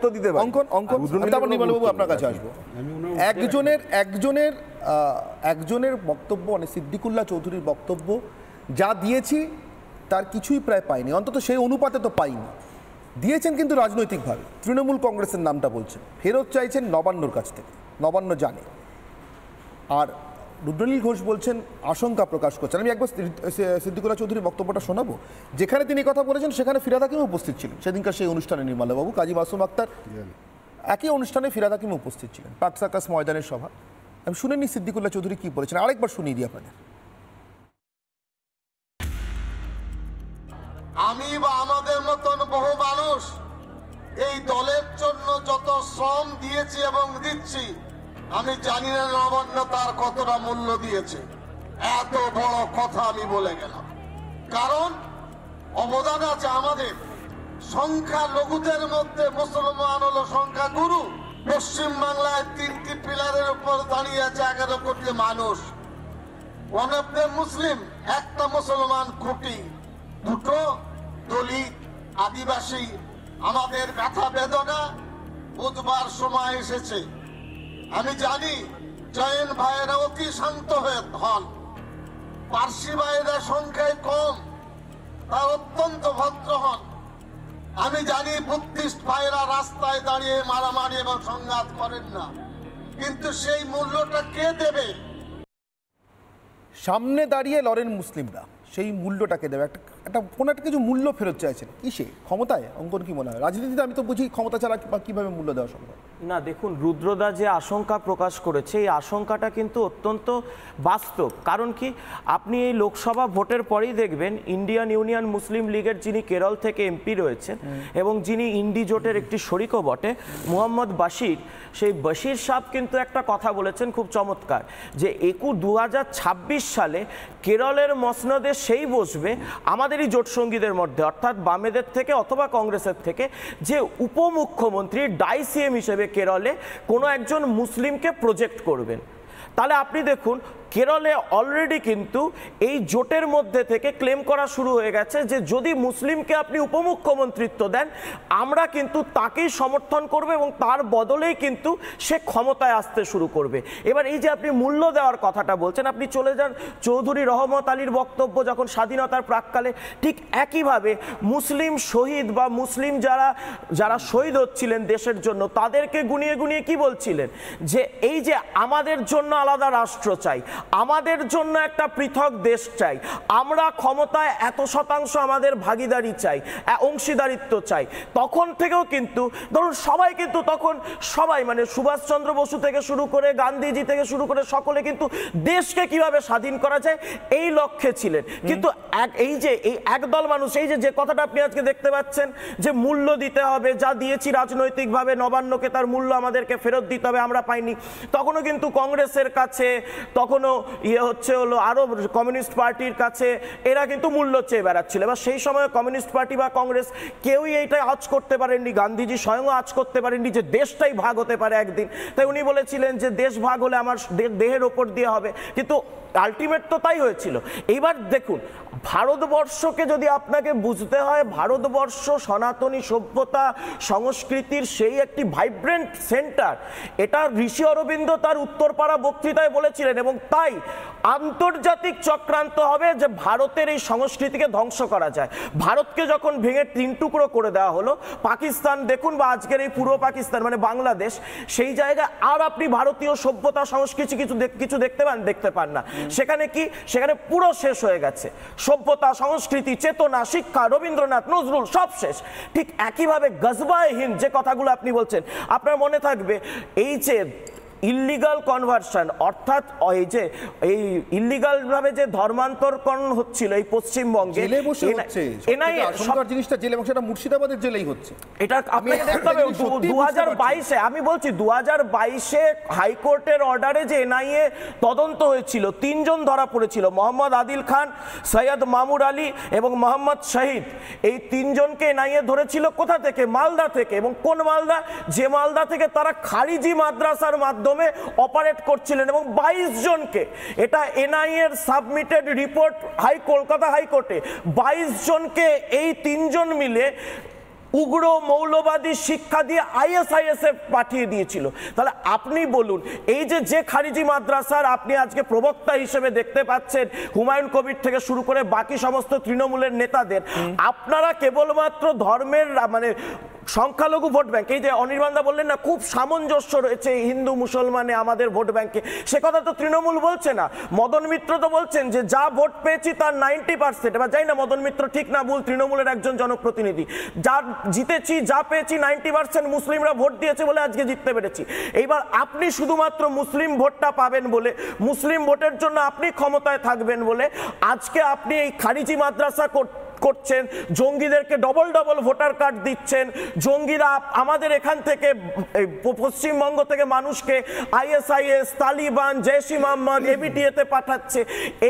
উত্তর দিতে পারি। অঙ্কন তারপর নির্মলবাবু আপনার কাছে আসবো। একজনের বক্তব্য, মানে সিদ্দিকুল্লাহ চৌধুরীর বক্তব্য যা দিয়েছি তার কিছুই প্রায় পাইনি, অন্তত সেই অনুপাতে তো পাইনি। দিয়েছেন কিন্তু রাজনৈতিকভাবে তৃণমূল কংগ্রেসের নামটা বলছেন, ফেরত চাইছেন নবান্নর কাছ থেকে, নবান্ন জানে। আর রুদ্রনীল ঘোষ বলছেন আশঙ্কা প্রকাশ করছেন। আমি একবার সিদ্দিকুল্লাহ চৌধুরীর বক্তব্যটা শোনাবো, যেখানে তিনি কথা বলেছেন সেখানে ফিরহাদ হাকিম উপস্থিত ছিলেন সেদিনকার সেই অনুষ্ঠানে। নির্মলবাবু, কাজী মাসুম আক্তার, একই অনুষ্ঠানে ফিরহাদ হাকিম উপস্থিত ছিলেন, পার্ক সার্কাস ময়দানের সভা। আমি শুনিনি সিদ্দিকুল্লাহ চৌধুরী কি বলেছেন, আরেকবার শুনিয়ে দিই আপনাদের। আমি বা আমাদের মতন বহু মানুষ এই দলের জন্য যত শ্রম দিয়েছি এবং দিচ্ছি, আমি জানি না নবান্ন তার কতটা মূল্য দিয়েছে। এত বড় কথা আমি বলে গেলাম, কারণ অবদান আছে আমাদের। সংখ্যা লঘুদের মধ্যে মুসলমান হলো সংখ্যা গুরু। পশ্চিম বাংলায় 3টি পিলারের উপর দাঁড়িয়ে আছে 11 কোটি মানুষ। ওয়ান অফ দ্য মুসলিম, একটা মুসলমান খুঁটি, দুটো দলিত, আদিবাসী। আমাদের ব্যথা বেদনা বুধবার সময় এসেছে। আমি জানি জৈন ভাইয়েরা অতি শান্ত হন, পার্সি ভাইয়েরা সংখ্যায় কম, তারা অত্যন্ত ভদ্র হন। আমি জানি বুদ্ধিস্ট ভাইয়েরা রাস্তায় দাঁড়িয়ে মারামারি এবং সংঘাত করেন না, কিন্তু সেই মূল্যটা কে দেবে? সামনে দাঁড়িয়ে লড়েন মুসলিমরা, সেই মূল্যটাকে দেবে। একটা কোনো একটা কিছু মূল্য ফেরত চাইছেন, কিসে? ক্ষমতায়? অঙ্কন কি মনে হয়? রাজনীতিতে আমি তো বুঝি ক্ষমতা ছাড়া কিভাবে মূল্য দেওয়া সম্ভব না। দেখুন, রুদ্রদা যে আশঙ্কা প্রকাশ করেছে, এই আশঙ্কাটা কিন্তু অত্যন্ত বাস্তব। কারণ কি, আপনি এই লোকসভা ভোটের পরেই দেখবেন ইন্ডিয়ান ইউনিয়ন মুসলিম লীগের যিনি কেরল থেকে এমপি রয়েছেন এবং যিনি ইন্ডি জোটের একটি শরিকও বটে, মোহাম্মদ বাশির, সেই বাশির সাহেব কিন্তু একটা কথা বলেছেন খুব চমৎকার, যে 2026 সালে কেরলের মসনদে সেই বসবে আমাদেরই জোট সঙ্গীদের মধ্যে, অর্থাৎ বামেদের থেকে অথবা কংগ্রেসের থেকে, যে উপমুখ্যমন্ত্রী ডাই সিএম হিসেবে কেরলে কোনো একজন মুসলিমকে প্রজেক্ট করবেন। তাহলে আপনি দেখুন, কেরলে অলরেডি কিন্তু এই জোটের মধ্যে থেকে ক্লেম করা শুরু হয়ে গেছে যে যদি মুসলিমকে আপনি উপমুখ্যমন্ত্রিত্ব দেন, আমরা কিন্তু তাকেই সমর্থন করবে এবং তার বদলেই কিন্তু সে ক্ষমতায় আসতে শুরু করবে। এবার এই যে আপনি মূল্য দেওয়ার কথাটা বলছেন, আপনি চলে যান চৌধুরী রহমত আলীর বক্তব্য যখন স্বাধীনতার প্রাক্কালে, ঠিক একইভাবে মুসলিম শহীদ বা মুসলিম যারা শহীদ হচ্ছিলেন দেশের জন্য, তাদেরকে গুনিয়ে গুনিয়ে কি বলছিলেন, যে এই যে আমাদের জন্য আলাদা রাষ্ট্র চাই, আমাদের জন্য একটা পৃথক দেশ চাই, আমরা ক্ষমতায় এত শতাংশ আমাদের ভাগিদারি চাই, অংশীদারিত্ব চাই। তখন থেকেও কিন্তু ধরুন সবাই কিন্তু তখন সবাই, মানে সুভাষচন্দ্র বসু থেকে শুরু করে গান্ধীজি থেকে শুরু করে সকলে কিন্তু দেশকে কিভাবে স্বাধীন করা যায় এই লক্ষ্যে ছিলেন। কিন্তু এই যে এই একদল মানুষ, এই যে কথাটা আপনি আজকে দেখতে পাচ্ছেন যে মূল্য দিতে হবে, যা দিয়েছি রাজনৈতিকভাবে নবান্নকে তার মূল্য আমাদেরকে ফেরত দিতে হবে, আমরা পাইনি, তখনও কিন্তু কংগ্রেসের কাছে, তখনও হলো আরো কমিউনিস্ট পার্টির কাছে এরা কিন্তু মূল্য চেয়ে বেড়াচ্ছিল। এবার সেই সময় কমিউনিস্ট পার্টি বা কংগ্রেস কেউই এইটা আজ করতে পারেননি, গান্ধীজি স্বয়ং আজ করতে পারেননি যে দেশটাই ভাগ হতে পারে একদিন। তাই উনি বলেছিলেন যে দেশ ভাগ হলে আমার দেহের ওপর দিয়ে হবে, কিন্তু আলটিমেট তো তাই হয়েছিল। এইবার দেখুন, ভারতবর্ষকে যদি আপনাকে বুঝতে হয়, ভারতবর্ষ সনাতনী সভ্যতা সংস্কৃতির সেই একটি ভাইব্রেন্ট সেন্টার, এটা ঋষি অরবিন্দ তার উত্তরপাড়া বক্তৃতায় বলেছিলেন, এবং তাই আন্তর্জাতিক চক্রান্ত হবে যে ভারতের এই সংস্কৃতিকে ধ্বংস করা যায়। ভারতকে যখন ভেঙে 3 টুকরো করে দেওয়া হলো, পাকিস্তান দেখুন বা আজকের এই পূর্ব পাকিস্তান মানে বাংলাদেশ, সেই জায়গায় আর আপনি ভারতীয় সভ্যতা সংস্কৃতি কিছু দেখতে পান না। সেখানে পুরো শেষ হয়ে গেছে, সভ্যতা সংস্কৃতি চেতনা শিক্ষা রবীন্দ্রনাথ নজরুল সব শেষ। ঠিক একইভাবে গজবায়ে হিন্দ যে কথাগুলো আপনি বলছেন, আপনার মনে থাকবে এই যে ইল্লিগাল কনভার্সন, অর্থাৎ এই ইল্লিগাল ভাবে যে ধর্মান্তরকরণ হচ্ছিল এই পশ্চিমবঙ্গে, মুর্শিদাবাদের জেলেই হচ্ছে। এটা আপনাকে দেখতে হবে 2022-এ, আমি বলছি 2022-এ হাইকোর্টের অর্ডারে যে এনআইএ তদন্ত হয়েছিল, 3 জন ধরা পড়েছিল, মোহাম্মদ আদিল খান, সৈয়দ মামুর আলী এবং মোহাম্মদ শহীদ। এই 3 জনকে এনআইএ ধরেছিল কোথা থেকে? মালদা থেকে। এবং কোন মালদা? যে মালদা থেকে তারা খারিজি মাদ্রাসার মাধ্যমে অপারেট করছিলেন, এবং 22 জনকে, এটা এনআইএর সাবমিটেড রিপোর্ট কলকাতা হাইকোর্টে, 22 জনকে এই 3 জন মিলে উগ্র মৌলবাদী শিক্ষা দিয়ে ISIS এ পাঠিয়ে দিয়েছিল। তাহলে আপনি বলুন, এই যে খারিজি মাদ্রাসার আপনি আজকে প্রবক্তা হিসেবে দেখতে পাচ্ছেন হুমায়ুন কবির থেকে শুরু করে বাকি সমস্ত তৃণমূলের নেতাদের, আপনারা কেবলমাত্র ধর্মের মানে সংখ্যালঘু ভোট ব্যাংক, এই যে অনির্বাণদা বললেন না খুব সামঞ্জস্য রয়েছে হিন্দু মুসলমানে আমাদের ভোট ব্যাংকে, সে কথা তো তৃণমূল বলছে না। মদন মিত্র তো বলছেন যে যা ভোট পেয়েছি তার 90%, এবার যাই না মদন মিত্র ঠিক না ভুল, তৃণমূলের একজন জনপ্রতিনিধি, যা জিতেছি যা পেয়েছি 90% মুসলিমরা ভোট দিয়েছে বলে আজকে জিততে পেরেছি। এইবার আপনি শুধুমাত্র মুসলিম ভোটটা পাবেন বলে, মুসলিম ভোটের জন্য আপনি ক্ষমতায় থাকবেন বলে আজকে আপনি এই খারিজি মাদ্রাসা করছেন, জঙ্গিদেরকে ডবল ভোটার কার্ড দিচ্ছেন, জঙ্গিরা আমাদের এখান থেকে পশ্চিমবঙ্গ থেকে মানুষকে ISIS, তালিবান, জেশ-ই মোহাম্মদ, ABTA-তে পাঠাচ্ছে।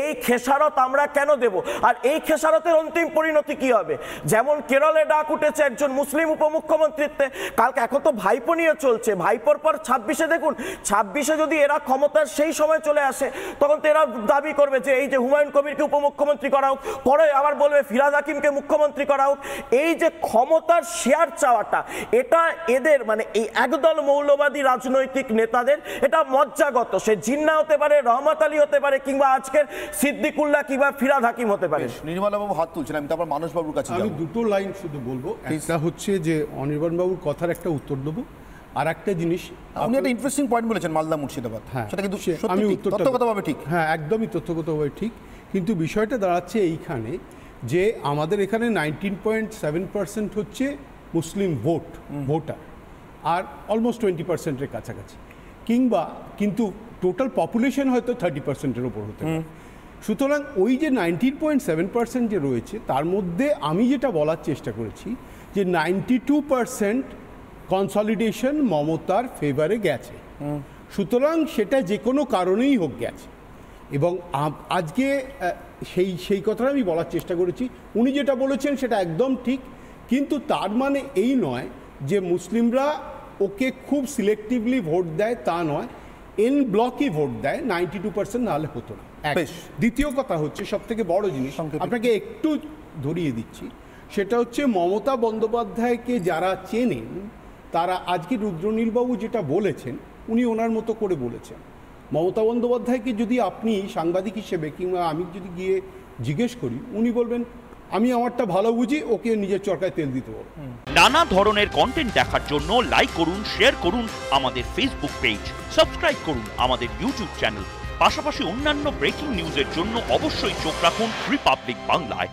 এই খেসারত আমরা কেন দেব? আর এই খেসারতের অন্তিম পরিণতি কি হবে? যেমন কেরলে ডাক উঠেছে একজন মুসলিম উপমুখ্যমন্ত্রীত্বে, কালকে এখন তো ভাইপো নিয়ে চলছে, ভাইপোর পর 26-এ দেখুন, 26-এ যদি এরা ক্ষমতার সেই সময় চলে আসে তখন তো এরা দাবি করবে যে এই যে হুমায়ুন কবিরকে উপমুখ্যমন্ত্রী করা হোক, পরে আবার বলবে ফিরাদ হাকিমকে মুখ্যমন্ত্রী করা হোক। এই যে ক্ষমতার শেয়ার চাওয়াটা, এটা এদের মানে এই একদল মৌলবাদী রাজনৈতিক নেতাদের এটা মজ্জাগত। সে জিন্না হতে পারে, রহমত আলী হতে পারে, কিংবা আজকের সিদ্দিকুল্লাহ কিংবা ফিরাদ হাকিম হতে পারে। নির্মলাবাবু হাত তুলছেন, আমি তারপর মানসবাবুর কাছে আমি দুটো লাইন শুধু বলবো। একটা হচ্ছে যে অনির্বাণবাবুর কথার একটা উত্তর দেবো, আর একটা জিনিস আপনি একটা ইন্টারেস্টিং পয়েন্ট বলেছেন মালদা মুর্শিদাবাদ, হ্যাঁ সেটা কিন্তু আমি তথ্যগতভাবে ঠিক, হ্যাঁ একদমই তথ্যগতভাবে ঠিক, কিন্তু বিষয়টা দাঁড়াচ্ছে এইখানে যে আমাদের এখানে 19.7% হচ্ছে মুসলিম ভোটার, আর অলমোস্ট 20%-এর কাছাকাছি, কিন্তু টোটাল পপুলেশন হয়তো 30%-এর ওপর হতে পারে। সুতরাং ওই যে 19.7% যে রয়েছে তার মধ্যে আমি যেটা বলার চেষ্টা করেছি যে 92% কনসলিডেশন মমতার ফেভারে গেছে। সুতরাং সেটা যে কোনো কারণেই হোক গেছে, এবং আজকে সেই কথাটা আমি বলার চেষ্টা করেছি। উনি যেটা বলেছেন সেটা একদম ঠিক, কিন্তু তার মানে এই নয় যে মুসলিমরা ওকে খুব সিলেক্টিভলি ভোট দেয়, তা নয়, এন ব্লকই ভোট দেয়, 92% নাহলে হতো না। দ্বিতীয় কথা হচ্ছে সব থেকে বড় জিনিস, আপনাকে একটু ধরিয়ে দিচ্ছি, সেটা হচ্ছে মমতা বন্দ্যোপাধ্যায়কে যারা চেনেন তারা আজকে রুদ্রনীলবাবু যেটা বলেছেন উনি ওনার মতো করে বলেছেন। মমতা বন্দ্যোপাধ্যায়কে যদি আপনি সাংবাদিক হিসেবে কিংবা আমি যদি গিয়ে জিজ্ঞেস করি, উনি বলবেন আমি আমারটা ভালো বুঝি, ওকে নিজের চরকায় তেল দিতে বলবো। নানা ধরনের কন্টেন্ট দেখার জন্য লাইক করুন, শেয়ার করুন আমাদের ফেসবুক পেজ, সাবস্ক্রাইব করুন আমাদের ইউটিউব চ্যানেল। পাশাপাশি অন্যান্য ব্রেকিং নিউজের জন্য অবশ্যই চোখ রাখুন রিপাবলিক বাংলায়।